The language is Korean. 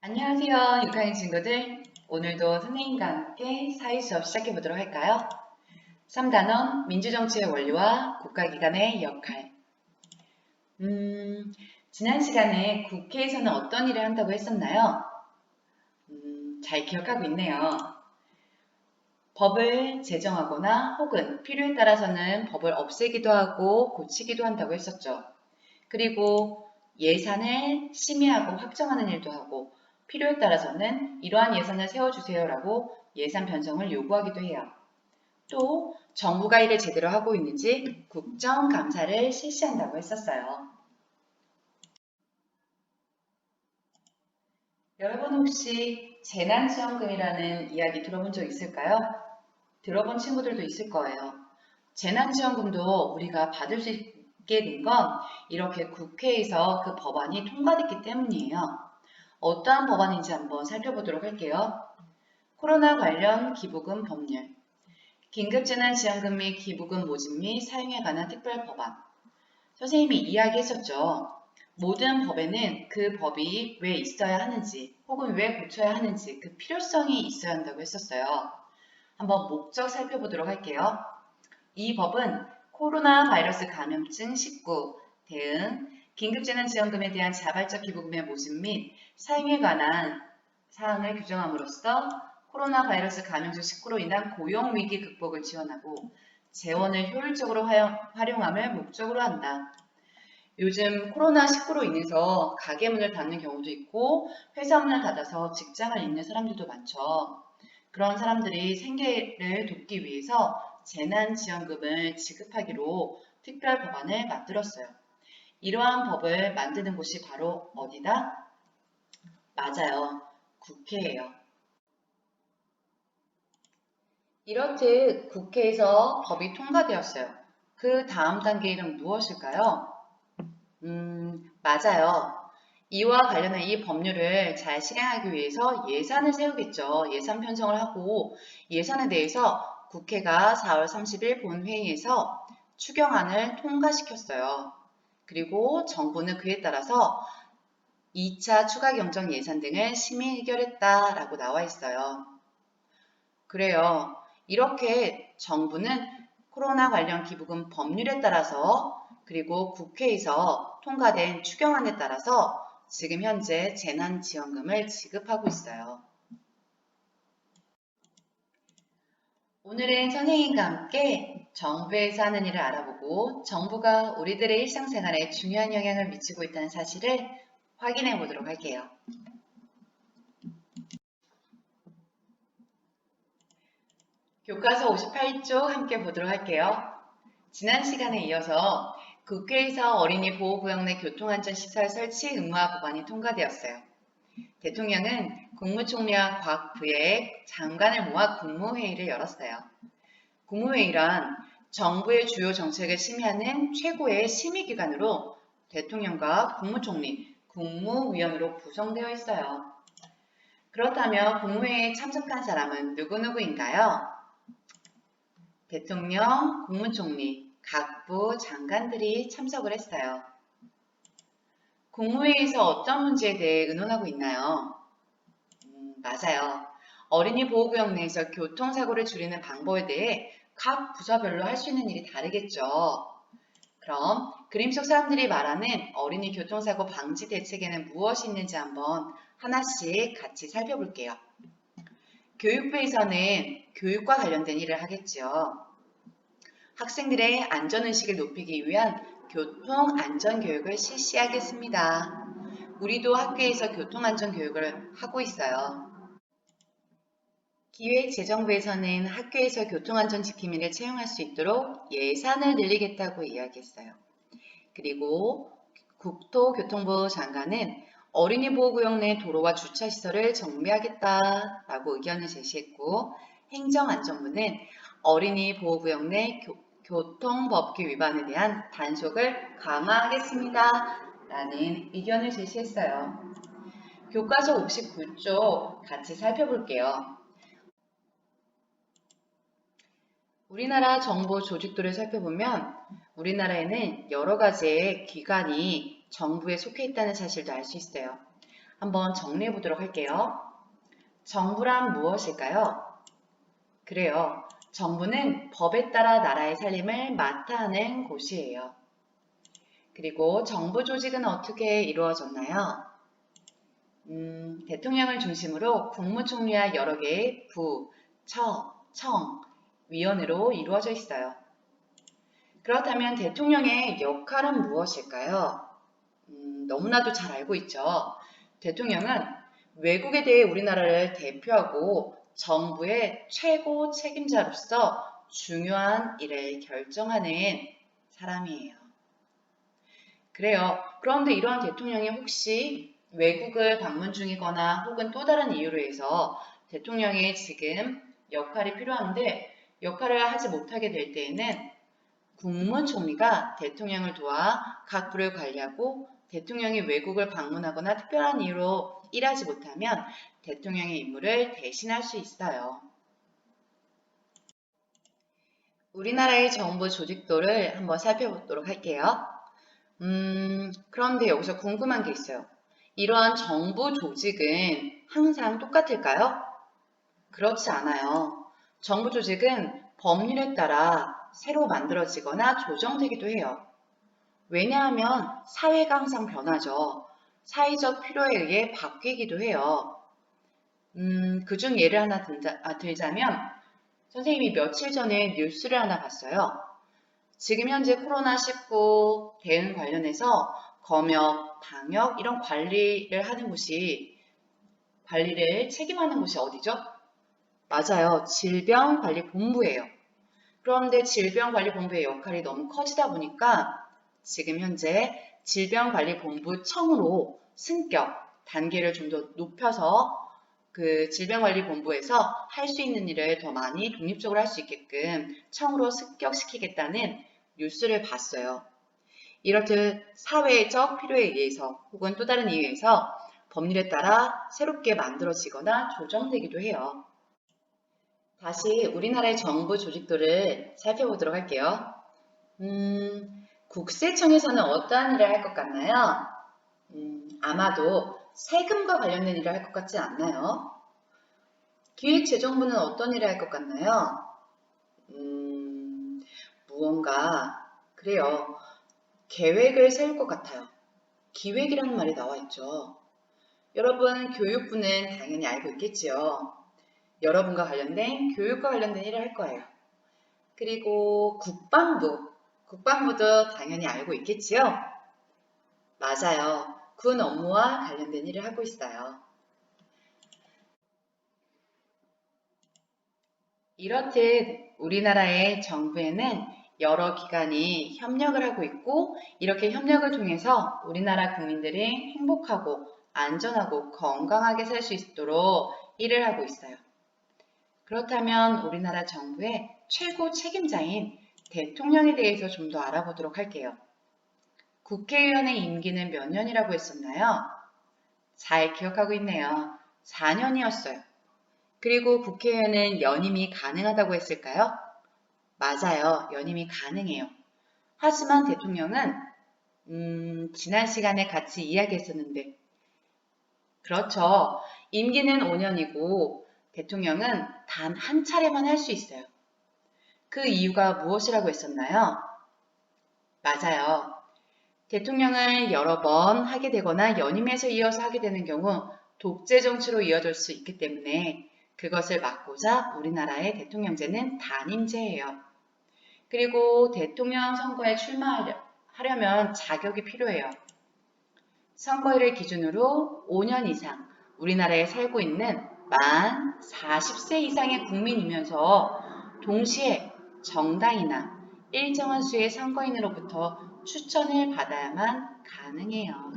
안녕하세요, 6학년 친구들. 오늘도 선생님과 함께 사회 수업 시작해 보도록 할까요? 3단원 민주정치의 원리와 국가기관의 역할. 지난 시간에 국회에서는 어떤 일을 한다고 했었나요? 잘 기억하고 있네요. 법을 제정하거나 혹은 필요에 따라서는 법을 없애기도 하고 고치기도 한다고 했었죠. 그리고 예산을 심의하고 확정하는 일도 하고 필요에 따라서는 이러한 예산을 세워주세요라고 예산 편성을 요구하기도 해요. 또 정부가 일을 제대로 하고 있는지 국정감사를 실시한다고 했었어요. 여러분 혹시 재난지원금이라는 이야기 들어본 적 있을까요? 들어본 친구들도 있을 거예요. 재난지원금도 우리가 받을 수 있게 된 건 이렇게 국회에서 그 법안이 통과됐기 때문이에요. 어떠한 법안인지 한번 살펴보도록 할게요. 코로나 관련 기부금 법률, 긴급재난지원금 및 기부금 모집 및 사용에 관한 특별 법안. 선생님이 이야기했었죠. 모든 법에는 그 법이 왜 있어야 하는지 혹은 왜 고쳐야 하는지 그 필요성이 있어야 한다고 했었어요. 한번 목적 살펴보도록 할게요. 이 법은 코로나 바이러스 감염증 19 대응, 긴급재난지원금에 대한 자발적 기부금의 모집 및 사용에 관한 사항을 규정함으로써 코로나 바이러스 감염증 19로 인한 고용위기 극복을 지원하고 재원을 효율적으로 활용함을 목적으로 한다. 요즘 코로나19로 인해서 가게 문을 닫는 경우도 있고 회사 문을 닫아서 직장을 잃는 사람들도 많죠. 그런 사람들이 생계를 돕기 위해서 재난지원금을 지급하기로 특별 법안을 만들었어요. 이러한 법을 만드는 곳이 바로 어디다? 맞아요. 국회예요. 이렇듯 국회에서 법이 통과되었어요. 그 다음 단계는 무엇일까요? 맞아요. 이와 관련한 이 법률을 잘 실행하기 위해서 예산을 세우겠죠. 예산 편성을 하고 예산에 대해서 국회가 4월 30일 본회의에서 추경안을 통과시켰어요. 그리고 정부는 그에 따라서 2차 추가 경정 예산 등을 심의 의결했다라고 나와 있어요. 그래요. 이렇게 정부는 코로나 관련 기부금 법률에 따라서 그리고 국회에서 통과된 추경안에 따라서 지금 현재 재난지원금을 지급하고 있어요. 오늘은 선생님과 함께 정부에서 하는 일을 알아보고 정부가 우리들의 일상생활에 중요한 영향을 미치고 있다는 사실을 확인해 보도록 할게요. 교과서 58쪽 함께 보도록 할게요. 지난 시간에 이어서 국회에서 어린이 보호구역 내 교통안전시설 설치 의무화 법안이 통과되었어요. 대통령은 국무총리와 각 부의 장관을 모아 국무회의를 열었어요. 국무회의란 정부의 주요 정책을 심의하는 최고의 심의기관으로 대통령과 국무총리, 국무위원으로 구성되어 있어요. 그렇다면 국무회의에 참석한 사람은 누구누구인가요? 대통령, 국무총리, 각부 장관들이 참석을 했어요. 국무회의에서 어떤 문제에 대해 의논하고 있나요? 맞아요. 어린이 보호구역 내에서 교통사고를 줄이는 방법에 대해 각 부서별로 할 수 있는 일이 다르겠죠. 그럼 그림 속 사람들이 말하는 어린이 교통사고 방지 대책에는 무엇이 있는지 한번 하나씩 같이 살펴볼게요. 교육부에서는 교육과 관련된 일을 하겠죠. 학생들의 안전의식을 높이기 위한 교통안전교육을 실시하겠습니다. 우리도 학교에서 교통안전교육을 하고 있어요. 기획재정부에서는 학교에서 교통안전지킴이를 채용할 수 있도록 예산을 늘리겠다고 이야기했어요. 그리고 국토교통부 장관은 어린이 보호구역 내 도로와 주차시설을 정비하겠다라고 의견을 제시했고 행정안전부는 어린이 보호구역 내 교통법규 위반에 대한 단속을 강화하겠습니다. 라는 의견을 제시했어요. 교과서 59쪽 같이 살펴볼게요. 우리나라 정부 조직도를 살펴보면 우리나라에는 여러 가지의 기관이 정부에 속해 있다는 사실도 알 수 있어요. 한번 정리해 보도록 할게요. 정부란 무엇일까요? 그래요. 정부는 법에 따라 나라의 살림을 맡아 하는 곳이에요. 그리고 정부 조직은 어떻게 이루어졌나요? 대통령을 중심으로 국무총리와 여러 개의 부, 처, 청, 위원으로 이루어져 있어요. 그렇다면 대통령의 역할은 무엇일까요? 너무나도 잘 알고 있죠. 대통령은 외국에 대해 우리나라를 대표하고 정부의 최고 책임자로서 중요한 일을 결정하는 사람이에요. 그래요. 그런데 이러한 대통령이 혹시 외국을 방문 중이거나 혹은 또 다른 이유로 해서 대통령의 지금 역할이 필요한데 역할을 하지 못하게 될 때에는 국무총리가 대통령을 도와 각 부를 관리하고 대통령이 외국을 방문하거나 특별한 이유로 일하지 못하면 대통령의 임무를 대신할 수 있어요. 우리나라의 정부 조직도를 한번 살펴보도록 할게요. 그런데 여기서 궁금한 게 있어요. 이러한 정부 조직은 항상 똑같을까요? 그렇지 않아요. 정부 조직은 법률에 따라 새로 만들어지거나 조정되기도 해요. 왜냐하면 사회가 항상 변하죠. 사회적 필요에 의해 바뀌기도 해요. 그중 예를 하나 들자면 선생님이 며칠 전에 뉴스를 하나 봤어요. 지금 현재 코로나19 대응 관련해서 검역, 방역 이런 관리를 하는 곳이 관리를 책임하는 곳이 어디죠? 맞아요. 질병관리본부예요. 그런데 질병관리본부의 역할이 너무 커지다 보니까 지금 현재 질병관리본부청으로 승격, 단계를 좀 더 높여서 그 질병관리본부에서 할 수 있는 일을 더 많이 독립적으로 할 수 있게끔 청으로 승격시키겠다는 뉴스를 봤어요. 이렇듯 사회적 필요에 의해서 혹은 또 다른 이유에서 법률에 따라 새롭게 만들어지거나 조정되기도 해요. 다시 우리나라의 정부 조직도를 살펴보도록 할게요. 국세청에서는 어떠한 일을 할 것 같나요? 아마도 세금과 관련된 일을 할 것 같지 않나요? 기획재정부는 어떤 일을 할 것 같나요? 무언가, 그래요. 계획을 세울 것 같아요. 기획이라는 말이 나와 있죠. 여러분, 교육부는 당연히 알고 있겠지요. 여러분과 관련된 교육과 관련된 일을 할 거예요. 그리고 국방부도 당연히 알고 있겠지요. 맞아요. 군 업무와 관련된 일을 하고 있어요. 이렇듯 우리나라의 정부에는 여러 기관이 협력을 하고 있고 이렇게 협력을 통해서 우리나라 국민들이 행복하고 안전하고 건강하게 살 수 있도록 일을 하고 있어요. 그렇다면 우리나라 정부의 최고 책임자인 대통령에 대해서 좀 더 알아보도록 할게요. 국회의원의 임기는 몇 년이라고 했었나요? 잘 기억하고 있네요. 4년이었어요. 그리고 국회의원은 연임이 가능하다고 했을까요? 맞아요. 연임이 가능해요. 하지만 대통령은 지난 시간에 같이 이야기했었는데 그렇죠. 임기는 5년이고 대통령은 단 한 차례만 할 수 있어요. 그 이유가 무엇이라고 했었나요? 맞아요. 대통령을 여러 번 하게 되거나 연임에서 이어서 하게 되는 경우 독재 정치로 이어질 수 있기 때문에 그것을 막고자 우리나라의 대통령제는 단임제예요. 그리고 대통령 선거에 출마하려면 자격이 필요해요. 선거일을 기준으로 5년 이상 우리나라에 살고 있는 만 40세 이상의 국민이면서 동시에 정당이나 일정한 수의 선거인으로부터 추천을 받아야만 가능해요.